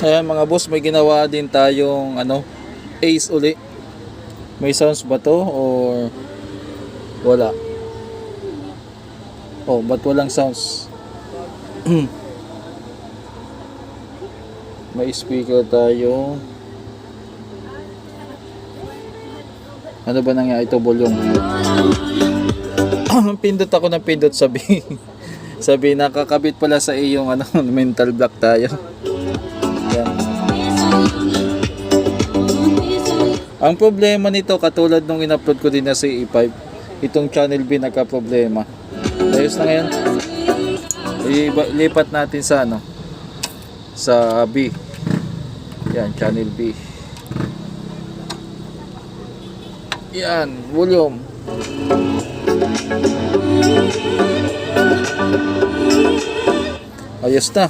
Ayan mga boss, may ginawa din tayong Ace uli. May sounds ba to or wala? Oh, ba't walang sounds? May speaker tayo. Ano ba nangyari ito, volume? Pindot ako ng pindot, sabi nakakabit pala sa iyong mental block tayo. Yan. Ang problema nito, katulad nung in-upload ko din na sa E5, itong channel B nagka-problema. Ayos na ngayon. Lipat natin sa sa B. Yan, channel B. Yan, volume. Ayos na.